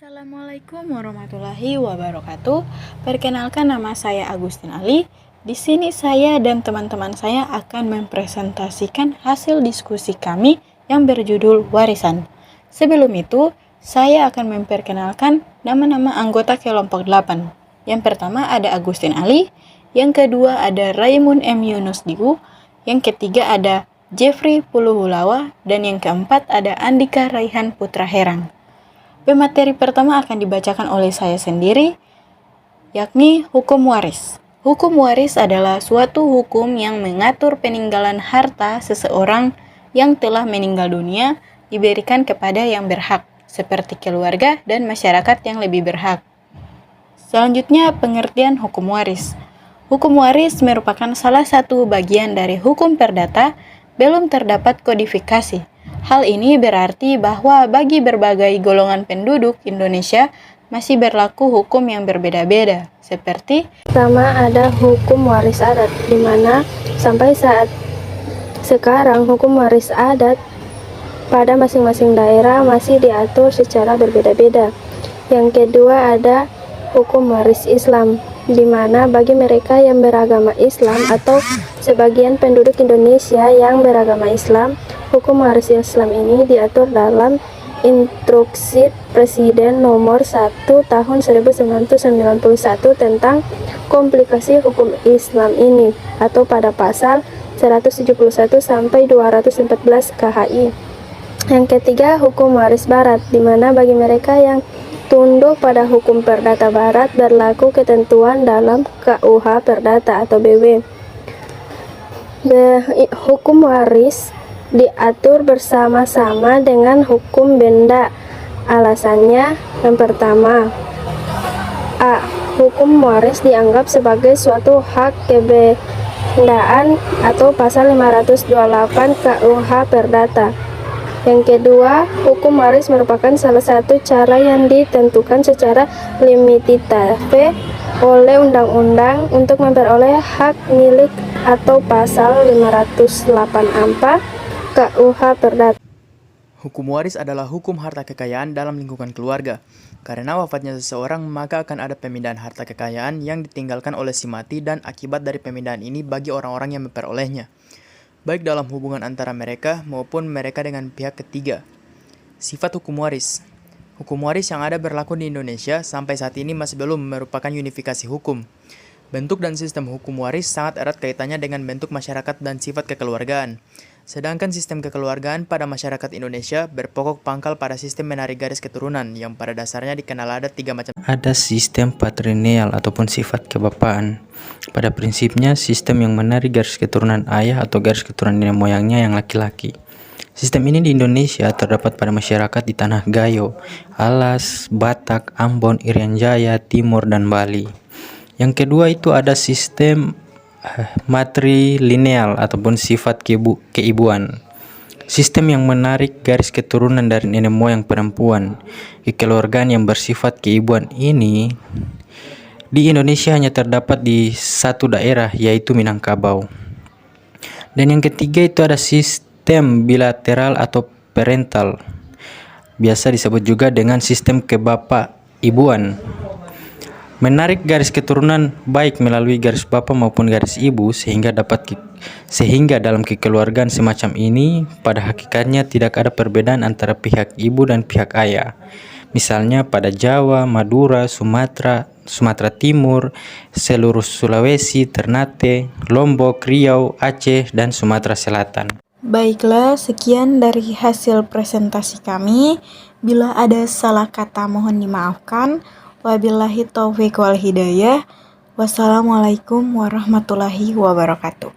Assalamualaikum warahmatullahi wabarakatuh. Perkenalkan, nama saya Agustin Ali. Di sini saya dan teman-teman saya akan mempresentasikan hasil diskusi kami yang berjudul Warisan. Sebelum itu, saya akan memperkenalkan nama-nama anggota kelompok 8. Yang pertama ada Agustin Ali, yang kedua ada Raimun M. Yunus Diu, yang ketiga ada Jeffrey Puluhulawa, dan yang keempat ada Andika Raihan Putra Herang. Pemateri pertama akan dibacakan oleh saya sendiri, yakni hukum waris. Hukum waris adalah suatu hukum yang mengatur peninggalan harta seseorang yang telah meninggal dunia diberikan kepada yang berhak, seperti keluarga dan masyarakat yang lebih berhak. Selanjutnya, pengertian hukum waris. Hukum waris merupakan salah satu bagian dari hukum perdata, belum terdapat kodifikasi. Hal ini berarti bahwa bagi berbagai golongan penduduk Indonesia masih berlaku hukum yang berbeda-beda, seperti pertama ada hukum waris adat, di mana sampai saat sekarang hukum waris adat pada masing-masing daerah masih diatur secara berbeda-beda. Yang kedua ada hukum waris Islam, di mana bagi mereka yang beragama Islam atau sebagian penduduk Indonesia yang beragama Islam, hukum waris Islam ini diatur dalam Instruksi Presiden Nomor 1 Tahun 1991 tentang komplikasi hukum Islam ini, atau pada pasal 171 sampai 214 KHI. Yang ketiga, hukum waris Barat, di mana bagi mereka yang tunduk pada hukum perdata Barat berlaku ketentuan dalam KUH Perdata atau BW. Hukum waris diatur bersama-sama dengan hukum benda. Alasannya, yang pertama, A. Hukum waris dianggap sebagai suatu hak kebendaan atau pasal 528 KUH Perdata. Yang kedua, hukum waris merupakan salah satu cara yang ditentukan secara limitatif oleh undang-undang untuk memperoleh hak milik atau pasal 508 KUH Perdata. Hukum waris adalah hukum harta kekayaan dalam lingkungan keluarga. Karena wafatnya seseorang, maka akan ada pemindahan harta kekayaan yang ditinggalkan oleh si mati dan akibat dari pemindahan ini bagi orang-orang yang memperolehnya, baik dalam hubungan antara mereka maupun mereka dengan pihak ketiga. Sifat hukum waris. Hukum waris yang ada berlaku di Indonesia sampai saat ini masih belum merupakan unifikasi hukum. Bentuk dan sistem hukum waris sangat erat kaitannya dengan bentuk masyarakat dan sifat kekeluargaan. Sedangkan sistem kekeluargaan pada masyarakat Indonesia berpokok pangkal pada sistem menarik garis keturunan yang pada dasarnya dikenal ada 3 macam. Ada sistem patrilineal ataupun sifat kebapaan. Pada prinsipnya, sistem yang menarik garis keturunan ayah atau garis keturunan nenek moyangnya yang laki-laki. Sistem ini di Indonesia terdapat pada masyarakat di Tanah Gayo, Alas, Batak, Ambon, Irian Jaya, Timur, dan Bali. Yang kedua itu ada sistem matrilineal ataupun sifat keibuan. Sistem yang menarik garis keturunan dari nenek moyang perempuan. Kekeluargaan yang bersifat keibuan ini di Indonesia hanya terdapat di satu daerah, yaitu Minangkabau. Dan yang ketiga itu ada sistem bilateral atau parental, biasa disebut juga dengan sistem kebapak-ibuan. Menarik garis keturunan baik melalui garis bapak maupun garis ibu, sehingga dalam kekeluargaan semacam ini pada hakikatnya tidak ada perbedaan antara pihak ibu dan pihak ayah. Misalnya pada Jawa, Madura, Sumatera Timur, seluruh Sulawesi, Ternate, Lombok, Riau, Aceh, dan Sumatera Selatan. Baiklah, sekian dari hasil presentasi kami. Bila ada salah kata mohon dimaafkan. Wabillahi taufiq wal hidayah. Wassalamualaikum warahmatullahi wabarakatuh.